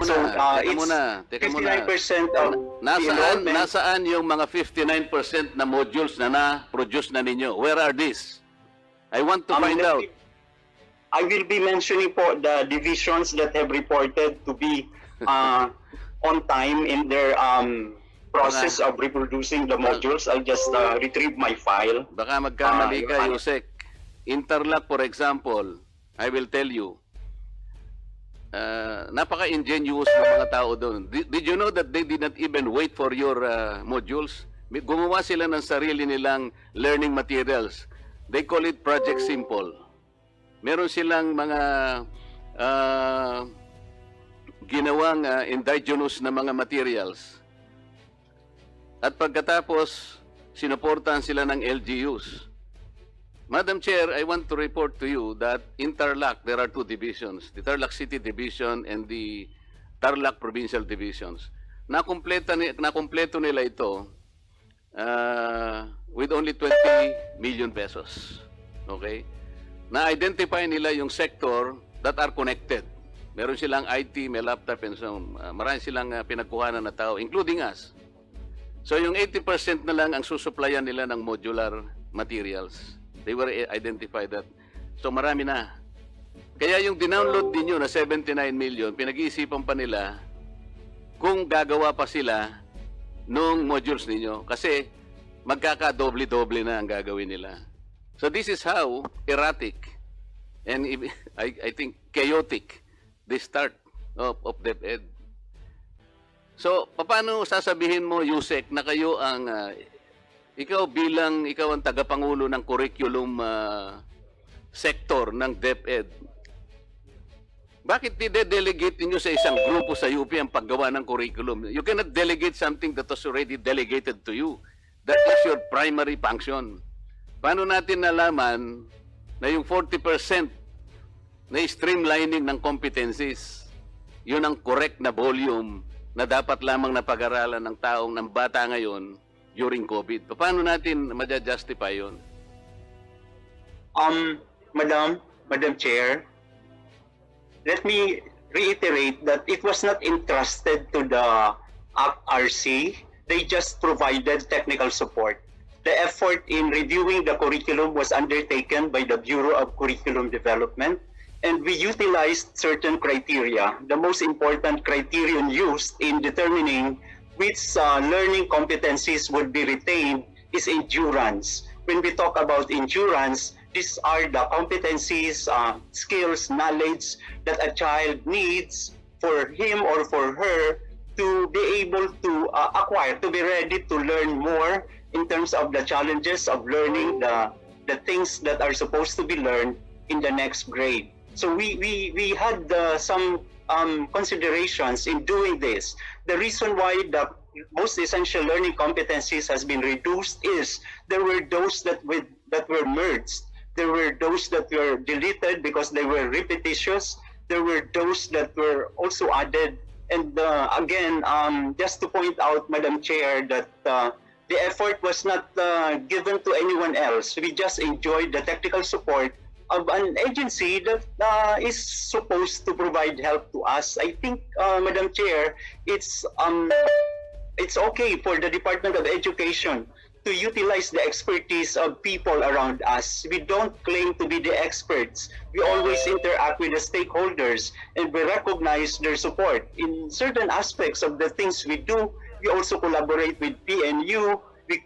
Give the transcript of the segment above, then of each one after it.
So Teka it's muna. 59% of the enrollment. Nasaan yung mga 59% na modules na na-produce na ninyo? Where are these? I want to find out. I will be mentioning po the divisions that have reported to be on time in their process of reproducing the modules. I'll just retrieve my file. Baka magkamali ka, Your Yusek. Interlock, for example, I will tell you, napaka-ingenious ng mga tao doon. Did you know that they did not even wait for your modules? Gumawa sila ng sarili nilang learning materials. They call it Project Simple. Meron silang mga ginawang indigenous na mga materials. At pagkatapos, sinuportahan sila ng LGUs. Madam Chair, I want to report to you that in Tarlac, there are two divisions, the Tarlac City Division and the Tarlac Provincial Divisions. Nakumpleto nila ito with only 20 million pesos. Okay? Na-identify nila yung sector that are connected. Meron silang IT, may laptop, and so marami silang pinagkuhanan na tao, including us. So yung 80% na lang ang susuplayan nila ng modular materials. They were identified that. So marami na. Kaya yung dinownload ninyo na 79 million, pinag-iisipan pa nila kung gagawa pa sila nung modules ninyo. Kasi magkakadoble-doble na ang gagawin nila. So this is how erratic and I think chaotic the start of DEPED. So paano sasabihin mo, Yusek, na kayo ang ikaw ang tagapangulo ng curriculum sector ng DEPED. Bakit i-delegate niyo sa isang grupo sa UP ang paggawa ng curriculum? You cannot delegate something that was already delegated to you. That is your primary function. Paano natin nalaman na yung 40% na streamlining ng competencies, yun ang correct na volume na dapat lamang napag-aralan ng taong ng bata ngayon during COVID? Paano natin ma-justify yun? Madam Chair, let me reiterate that it was not entrusted to the RC. They just provided technical support. The effort in reviewing the curriculum was undertaken by the Bureau of Curriculum Development, and we utilized certain criteria. The most important criterion used in determining which learning competencies would be retained is endurance. When we talk about endurance, these are the competencies, skills, knowledge that a child needs for him or for her to be able to acquire, to be ready to learn more in terms of the challenges of learning the things that are supposed to be learned in the next grade. So we had some considerations in doing this. The reason why the most essential learning competencies has been reduced is there were those that were merged. There were those that were deleted because they were repetitious. There were those that were also added. And again, just to point out, Madam Chair, that the effort was not given to anyone else. We just enjoyed the technical support of an agency that is supposed to provide help to us. I think, Madam Chair, it's okay for the Department of Education to utilize the expertise of people around us. We don't claim to be the experts. We always interact with the stakeholders and we recognize their support. In certain aspects of the things we do, we also collaborate with PNU, we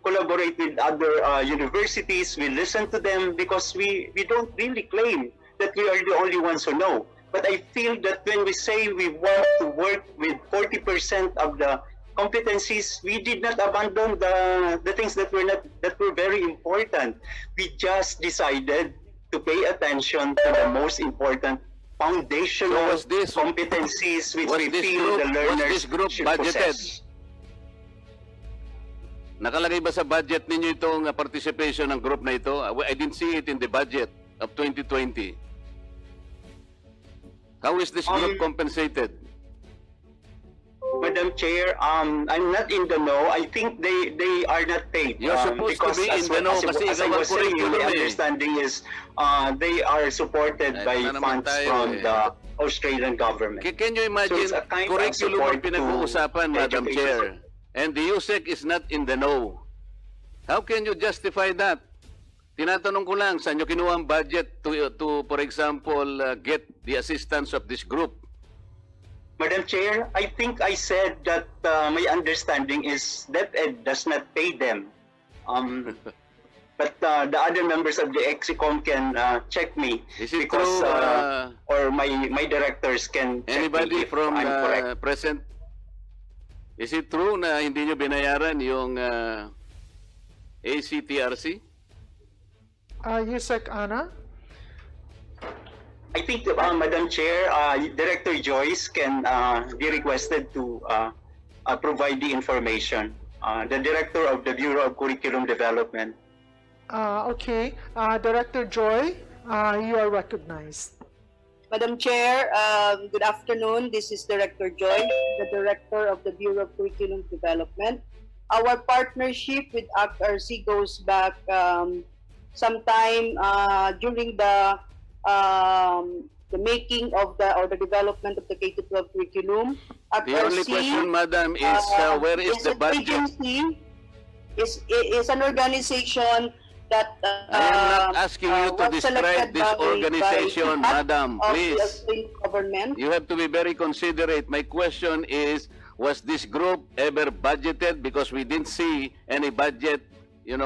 collaborate with other universities, we listen to them because we don't really claim that we are the only ones who know. But I feel that when we say we want to work with 40% of the competencies, we did not abandon the things that were very important. We just decided to pay attention to the most important foundational competencies which we feel the learners should possess. Nakalagay ba sa budget ninyo itong participation ng group na ito? I didn't see it in the budget of 2020. How is this group compensated? Madam Chair, I'm not in the know. I think they are not paid. You're supposed to be in the know kasi as I ikaw ang was saying, curriculum the eh. understanding is they are supported Ay, by na naman funds tayo from eh. the Australian government. Can you imagine, So it's a kind of curriculum ang support to pinag-uusapan, Madam education. Chair, and the USEC is not in the know. How can you justify that? Tinatanong ko lang, saan nyo kinuha ang budget to for example, get the assistance of this group? Madam Chair, I think I said that my understanding is DEPED does not pay them. But the other members of the EXICOM can check me Is it because true, or my directors can check anybody me if from I'm correct. present? Is it true na hindi nyo binayaran yung ACTRC? Yusek Ana? I think, Madam Chair, Director Joyce can be requested to provide the information. The Director of the Bureau of Curriculum Development. Okay. Director Joy, you are recognized. Madam Chair, good afternoon. This is Director Joy, the Director of the Bureau of Curriculum Development. Our partnership with ACT-RC goes back sometime during the making of the development of the K-12 curriculum. The only question, Madam, is where is the budget? Agency, is an organization that I am not asking you to was describe selected this organization, by Madam, of the please. Australian government. You have to be very considerate. My question is, was this group ever budgeted? Because we didn't see any budget,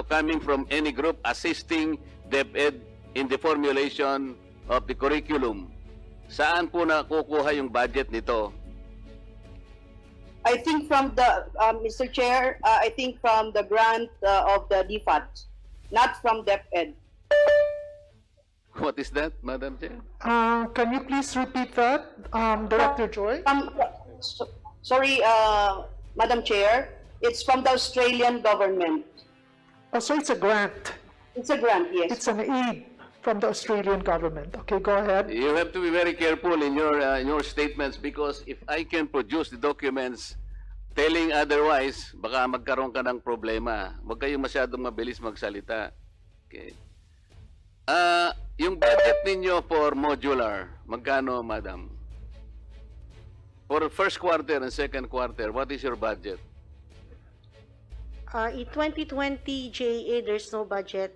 coming from any group assisting DepEd in the formulation of the curriculum. Saan po nakukuha yung budget nito? I think from the, Mr. Chair, I think from the grant of the DFAT, not from DepEd. What is that, Madam Chair? Can you please repeat that, Director Joy? Sorry, Madam Chair, it's from the Australian government. Oh, so it's a grant. It's a grant, yes. It's an aid from the Australian government. Okay, go ahead. You have to be very careful in your statements because if I can produce the documents telling otherwise, baka magkaroon ka ng problema. Huwag kayong masyadong mabilis magsalita. Okay. Yung budget ninyo for modular, magkano, Madam? For first quarter and second quarter, what is your budget? In 2020 JA, there's no budget,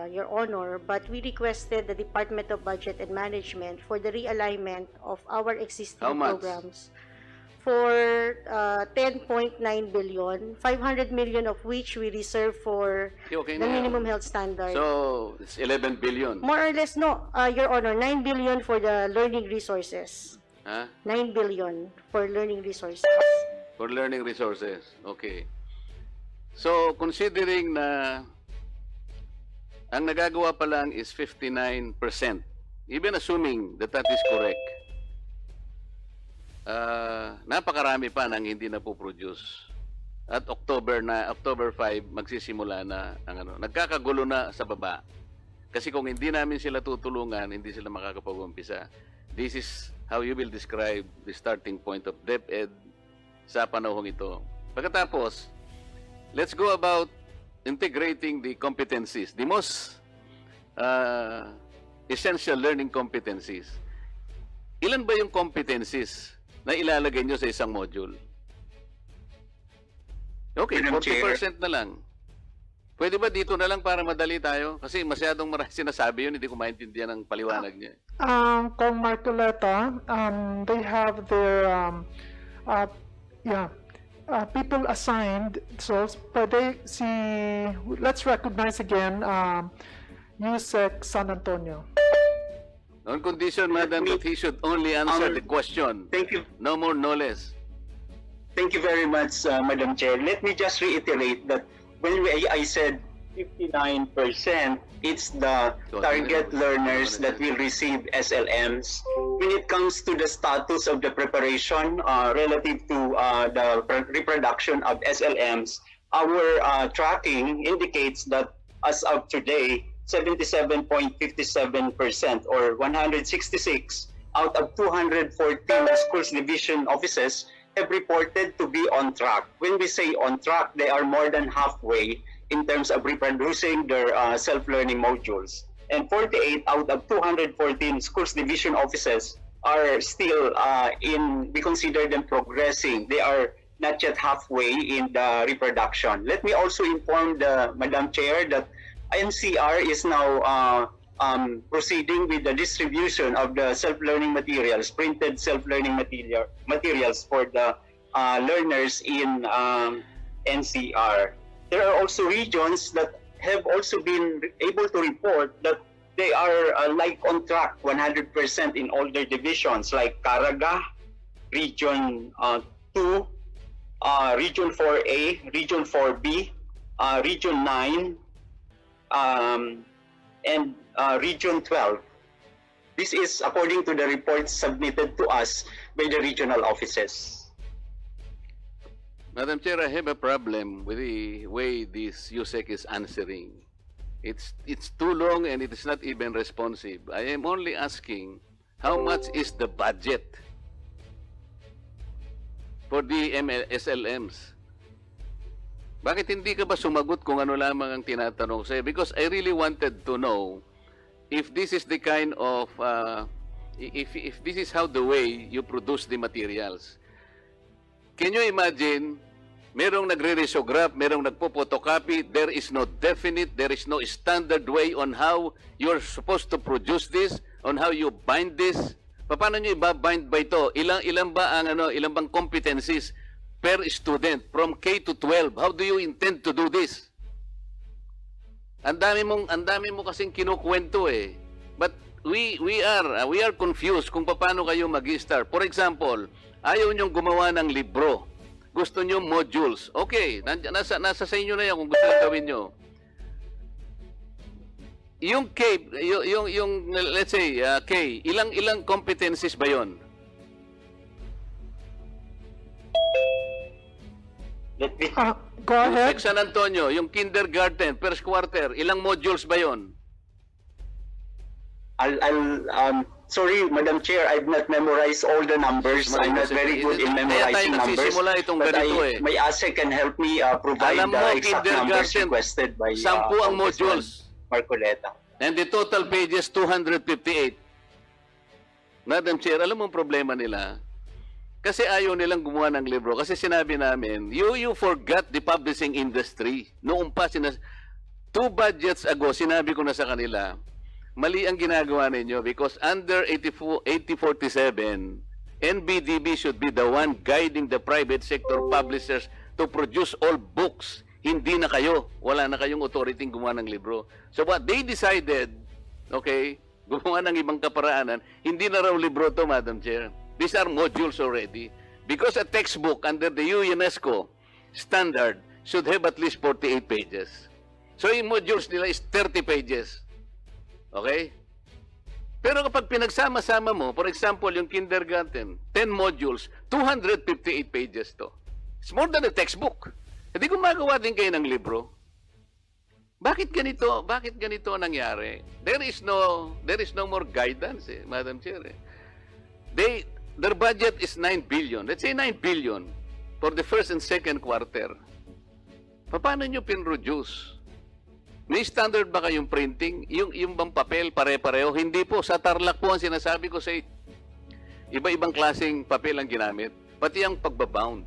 Your Honor, but we requested the Department of Budget and Management for the realignment of our existing How much? programs for 10.9 billion, 500 million of which we reserve for Okay the na yan. minimum health standard. So, it's 11 billion. More or less, no, Your Honor, 9 billion for the learning resources. Huh? 9 billion for learning resources. For learning resources. Okay. So, considering na ang nagagawa pa lang is 59%, even assuming that that is correct, napakarami pa nang hindi na po-produce. At October 5, magsisimula na ang nagkakagulo na sa baba. Kasi kung hindi namin sila tutulungan, hindi sila makakapag-umpisa. This is how you will describe the starting point of DepEd sa panahong ito. Pagkatapos, let's go about integrating the competencies, the most essential learning competencies. Ilan ba yung competencies na ilalagay nyo sa isang module? Okay, Madam 40% na lang. Pwede ba dito na lang para madali tayo? Kasi masyadong marami sinasabi yun, hindi ko maintindihan ang paliwanag niya. Cong MARFCOLETA, they have their people assigned. So let's recognize again Yusek San Antonio. On condition, Madam, that he should only answer the question. Thank you. No more, no less. Thank you very much, Madam Chair. Let me just reiterate that when I said 59%, it's the target learners that will receive SLMs. When it comes to the status of the preparation relative to the reproduction of SLMs, our tracking indicates that as of today, 77.57% or 166 out of 214 schools division offices have reported to be on track. When we say on track, they are more than halfway in terms of reproducing their self-learning modules. And 48 out of 214 schools division offices are still we consider them progressing. They are not yet halfway in the reproduction. Let me also inform the Madam Chair that NCR is now proceeding with the distribution of the self-learning materials, printed self-learning materials for the learners in NCR. There are also regions that have also been able to report that they are like on track 100% in all their divisions, like Caraga, Region 2, Region 4A, Region 4B, Region 9, and Region 12. This is according to the reports submitted to us by the regional offices. Madam Chair, I have a problem with the way this USEC is answering. It's too long and it is not even responsive. I am only asking how much is the budget for the SLMs? Bakit hindi ka ba sumagot kung ano lamang ang tinatanong sa'yo? Because I really wanted to know if this is the kind of, if this is how the way you produce the materials. Can you imagine, merong nagre-risograph, merong nagpo-photocopy, there is no definite, there is no standard way on how you're supposed to produce this, on how you bind this. Paano nyo iba-bind ba ito? Ilang bang competencies per student from K to 12? How do you intend to do this? Ang dami mo kasing kinukwento eh. But we are confused kung paano kayo mag-start. For example, ayaw nyong gumawa ng libro. Gusto nyo modules. Okay, nasa sa inyo na yan kung gusto nyo gawin nyo. Yung K, yung let's say K, ilang competencies ba 'yon? Go ahead. San Antonio, yung kindergarten, first quarter, ilang modules ba 'yon? Sorry, Madam Chair, I've not memorized all the numbers. I'm not very good in memorizing numbers. But my ASEC can help me provide the exact numbers requested by 10 ang modules. MARFCOLETA. And the total pages, 258. Madam Chair, alam mo ang problema nila? Kasi ayaw nilang gumawa ng libro. Kasi sinabi namin, you forgot the publishing industry. Noong pa, 2 budgets ago, sinabi ko na sa kanila, mali ang ginagawa ninyo because under 8047, NBDB should be the one guiding the private sector publishers to produce all books. Hindi na kayo. Wala na kayong authority gumawa ng libro. So what they decided, okay, gumawa ng ibang kaparaanan, hindi na raw libro to, Madam Chair. These are modules already. Because a textbook under the UNESCO standard should have at least 48 pages. So yung modules nila is 30 pages. Okay? Pero kapag pinagsama-sama mo, for example, yung kindergarten, 10 modules, 258 pages to. It's more than a textbook. Hindi gumagawa din kayo ng libro. Bakit ganito? Bakit ganito nangyari? There is no more guidance, Madam Chair. Their budget is 9 billion. Let's say 9 billion for the first and second quarter. Paano nyo pinroduce? May standard ba kayong printing? Yung bang papel pare-pareho? Hindi po. Sa Tarlac po ang sinasabi ko sa iba-ibang klaseng papel ang ginamit. Pati ang pagbabound.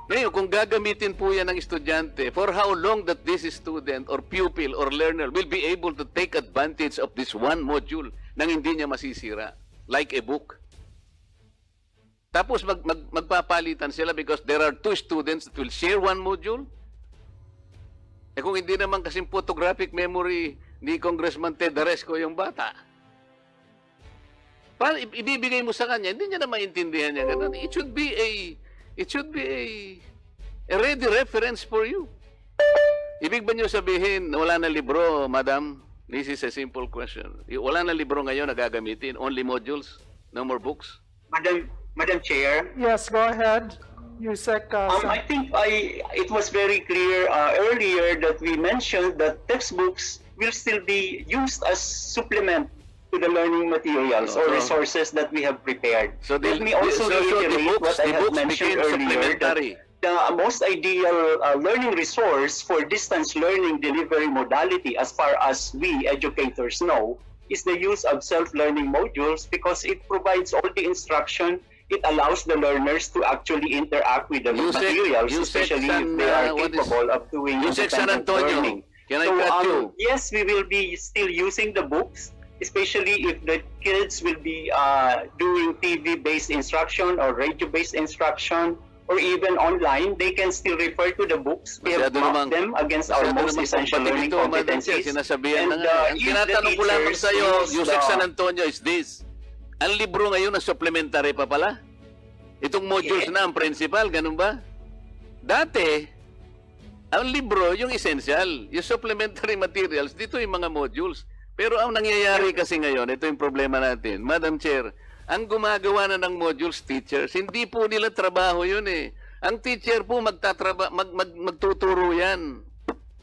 Ngayon, kung gagamitin po yan ng estudyante, for how long that this student or pupil or learner will be able to take advantage of this one module nang hindi niya masisira, like a book. Tapos magpapalitan sila because there are 2 students that will share one module. Eh kung hindi naman kasing photographic memory ni Congressman Ted Aresco yung bata, paano ibibigay mo sa kanya? Hindi niya na maintindihan niya ganun. It should be a ready reference for you. Ibig ba niyo sabihin wala na libro, Madam? This is a simple question. Wala na libro ngayon na gagamitin? Only modules? No more books? Madam Chair? Yes, go ahead. USEC. I think it was very clear earlier that we mentioned that textbooks will still be used as supplement to the learning materials or resources that we have prepared. So Let me also reiterate what I have mentioned earlier, that the most ideal learning resource for distance learning delivery modality, as far as we educators know, is the use of self-learning modules, because it provides all the instruction. It allows the learners to actually interact with the materials, especially if they are capable of doing independent learning. Can I cut you? Yes, we will be still using the books, especially if the kids will be doing TV-based instruction or radio-based instruction, or even online. They can still refer to the books. We have mapped them against our most essential learning competencies. Sinasabihan na nga. Ang tinatanong ko lamang sa iyo, Yusek San Antonio, is this. Ang libro ngayon na supplementary pa pala. Itong modules na ang principal, ganun ba? Dati, ang libro, yung essential, yung supplementary materials, dito yung mga modules. Pero ang nangyayari kasi ngayon, ito yung problema natin. Madam Chair, ang gumagawa na ng modules, teachers, hindi po nila trabaho yun eh. Ang teacher po magtuturo yan.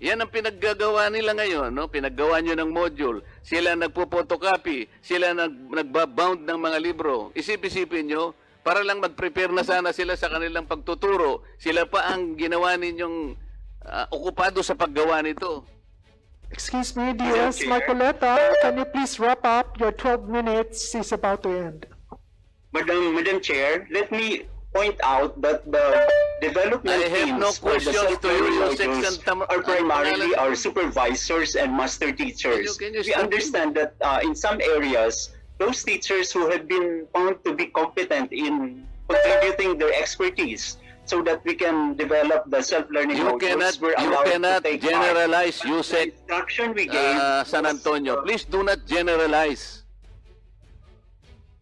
Yan ang pinaggagawa nila ngayon, no? Pinaggawa nyo ng module. Sila nagpo-photocopy, sila nagbabound ng mga libro. Isip-isipin nyo, para lang mag-prepare na sana sila sa kanilang pagtuturo. Sila pa ang ginawa ninyong okupado sa paggawa nito. Excuse me, DS MARFCOLETA, can you please wrap up? Your 12 minutes is about to end. Madam Chair, let me point out that the development teams for the self-learning modules are primarily our supervisors and master teachers. We understand that in some areas, those teachers who have been found to be competent in contributing their expertise so that we can develop the self-learning modules, we're allowed to take generalize, part. Yusek, The instruction we gave San Antonio. Please do not generalize.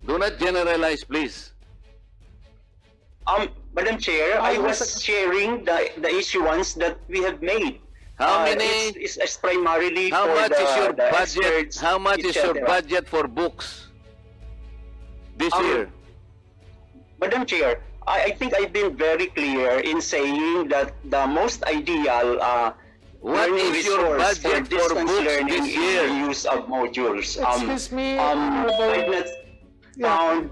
Do not generalize, please. Madam Chair, I was sharing the issuance that we have made. How many? It's primarily How for much is your the budget? experts, How much is your etc. budget for books this year? Madam Chair, I think I've been very clear in saying that the most ideal What learning is your resource for budget for distance books learning this is year? the use of modules. Excuse me, I've not found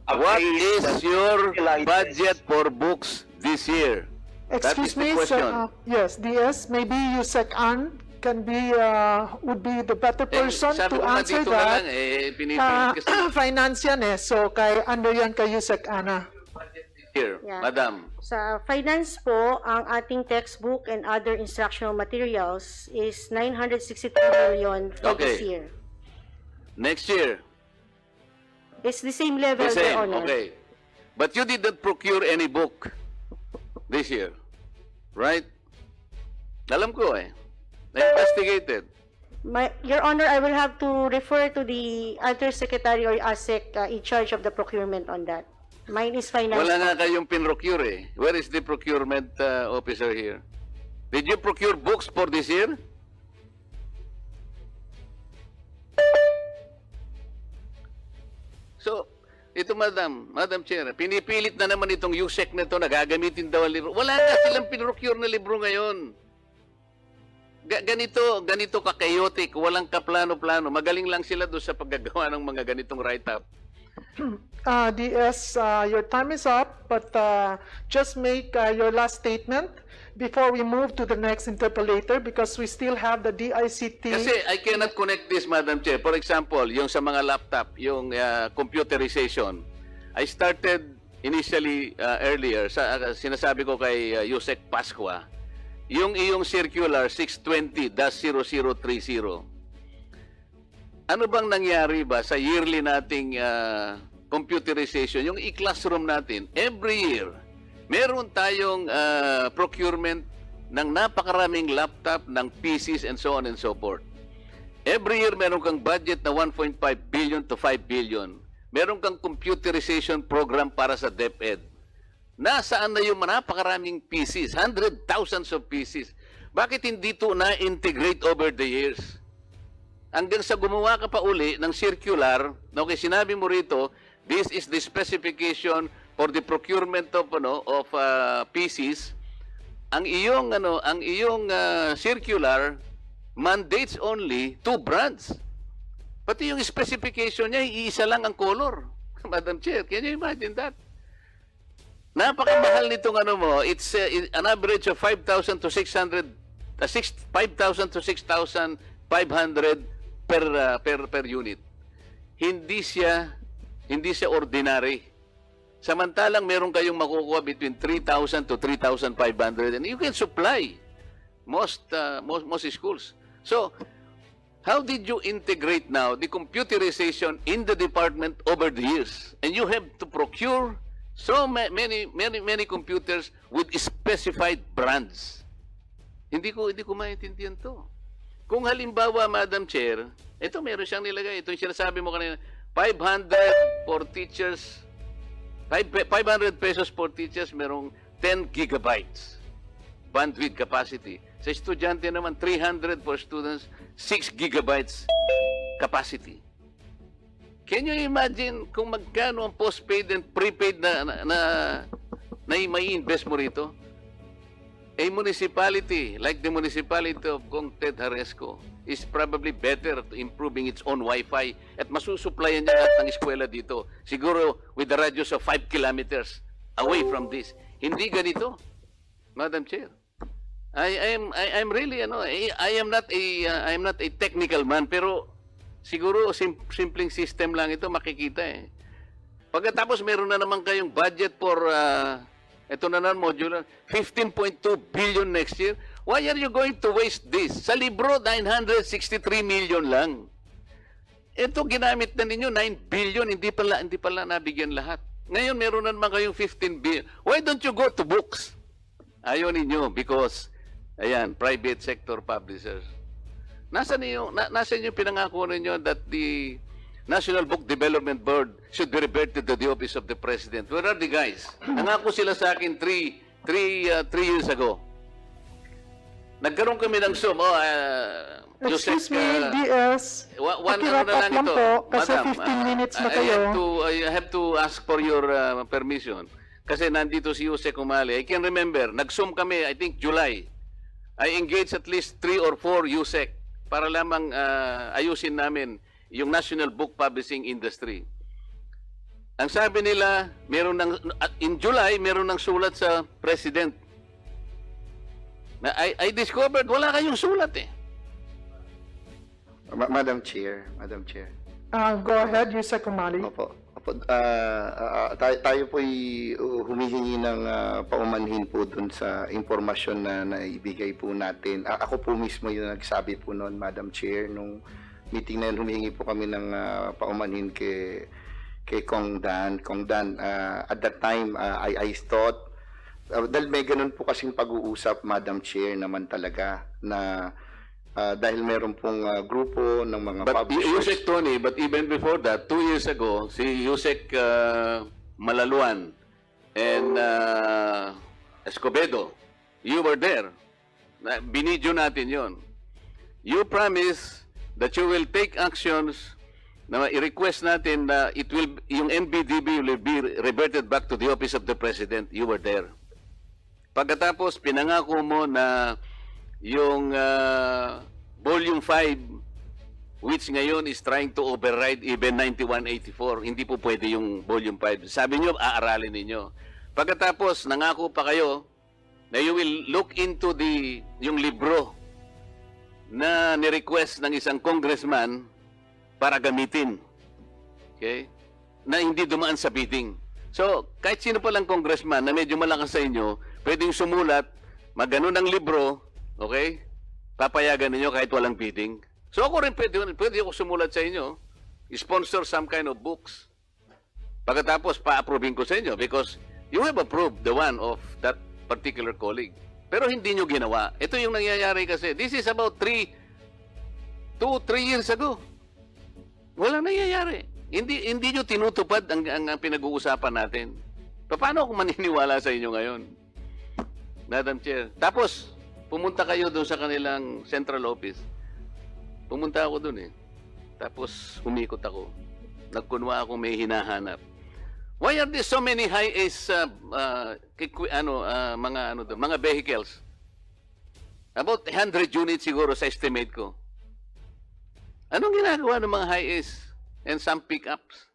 What is your budget for books this year? That is excuse the me, question. yes, DS, maybe Yusek An can be, would be the better person Sabi to ko nga answer dito na lang, that. pinipilit kasi Finance yan eh, so kay, under yan kay Yusek Ana. here, Yeah. Madam. Sa finance po, ang ating textbook and other instructional materials is 962 million for this Okay. year. Next year, It's the same level, the same, Your Honor. okay. But you didn't procure any book this year, right? Alam ko eh. I investigated. Your Honor, I will have to refer to the Undersecretary or ASEC in charge of the procurement on that. Mine is finance. Wala nga kayong pinrocure eh. Where is the procurement officer here? Did you procure books for this year? So, ito Madam Chair, pinipilit na naman itong USEC na ito na gagamitin daw ang libro. Wala nga silang pinrocure na libro ngayon. Ganito ka-chaotic, walang kaplano-plano. Magaling lang sila doon sa paggagawa ng mga ganitong write-up. DS, your time is up, but just make your last statement before we move to the next interpolator because we still have the DICT. Kasi I cannot connect this, Madam Chair. For example, yung sa mga laptop, yung computerization. I started initially earlier, sinasabi ko kay Yusek Pascua, yung iyong circular 620-0030. Ano bang nangyari ba sa yearly nating computerization, yung e-classroom natin? Every year, meron tayong procurement ng napakaraming laptop, ng PCs, and so on and so forth. Every year, meron kang budget na 1.5 billion to 5 billion. Meron kang computerization program para sa DEPED. Nasaan na yung napakaraming PCs? 100,000s of PCs. Bakit hindi ito na-integrate over the years? Hanggang sa gumawa ka pa uli ng circular, okay, sinabi mo rito, this is the specification for the procurement of PCs. Ang iyong circular mandates only 2 brands. Pati yung specification niya, iisa lang ang color. Madam Chair, can you imagine that? Napakamahal nitong ano mo, it's an average of 5,000 to 600, 5,000 to 6,500 per unit. Hindi siya ordinary. Samantalang meron kayong makukuha between 3,000 to 3,500 and you can supply most schools. So, how did you integrate now the computerization in the department over the years? And you have to procure so many computers with specified brands. Hindi ko maintindihan to. Kung halimbawa, Madam Chair, ito meron siyang nilagay. Ito yung sinasabi mo kanina, 500 for teachers, 500 pesos for teachers, merong 10 gigabytes bandwidth capacity. Sa estudyante naman, 300 for students, 6 gigabytes capacity. Can you imagine kung magkano ang postpaid and prepaid na may invest mo rito? A municipality like the municipality of Cong Haresco is probably better at improving its own Wi-Fi at masusuplayan niya lahat ng eskwela dito. Siguro with the radius of 5 kilometers away from this. Hindi ganito, Madam Chair. I'm really I am not a technical man, pero siguro simpleng system lang ito makikita eh. Pagkatapos meron na naman kayong budget for ito na naman modular 15.2 billion next year. Why are you going to waste this? Sa libro 963 million lang. Ito ginamit na ninyo 9 billion, hindi pala nabigyan lahat. Ngayon meron na naman kayong 15 billion. Why don't you go to books? Ayaw ninyo because ayan, private sector publishers. Nasaan yung pinangako ninyo that the National Book Development Board should be reverted to the office of the President? Where are the guys? Nangako sila sa akin 3 years ago. Nagkaroon kami ng Zoom. Excuse me, DS. Ano na lang ito. Po, kasi Madam, 15 minutes na kayo. I have to ask for your permission. Kasi nandito si Jose Kumali. I can remember, nag-Zoom kami, I think July. I engaged at least 3 or 4 USEC para lamang ayusin namin yung National Book Publishing Industry. Ang sabi nila, in July, meron ng sulat sa President. Na I discovered, wala kayong sulat eh. Madam Chair. Go ahead, Yusek Kumali. Opo. Tayo po'y humihingi ng paumanhin po dun sa impormasyon na naibigay po natin. Ako po mismo yung nagsabi po noon, Madam Chair, nung meeting na yun, humihingi po kami ng paumanhin kay Cong Dan. At that time, I thought, dahil may ganun po kasing pag-uusap, Madam Chair, naman talaga, na dahil meron pong grupo ng mga publishers. Yusek Tony, but even before that, 2 years ago, si Yusek Malaluan and Escobedo, you were there. Binidyo natin yon. You promise that you will take actions na i-request natin na yung NBDB will be reverted back to the office of the President. You were there. Pagkatapos, pinangako mo na yung Volume 5, which ngayon is trying to override even 9184, hindi po pwede yung Volume 5. Sabi nyo, aaralin ninyo. Pagkatapos, nangako pa kayo na you will look into yung libro na ni-request ng isang congressman para gamitin. Okay? Na hindi dumaan sa bidding. So, kahit sino palang congressman na medyo malakas sa inyo, pwedeng sumulat, magano ng libro, okay? Papayagan ninyo kahit walang bidding. So ako rin pwede ako sumulat sa inyo, sponsor some kind of books. Pagkatapos, pa-approving ko sa inyo because you have approved the one of that particular colleague. Pero hindi nyo ginawa. Ito yung nangyayari kasi. This is about 2-3 years ago. Walang nangyayari. Hindi nyo tinutupad ang pinag-uusapan natin. Paano ako maniniwala sa inyo ngayon? Madam Chair. Tapos, pumunta kayo doon sa kanilang central office. Pumunta ako doon eh. Tapos, umikot ako. Nagkunwa ako may hinahanap. Why are there so many high-ace mga vehicles? About 100 units siguro sa estimate ko. Anong ginagawa ng mga high-Ace and some pickups?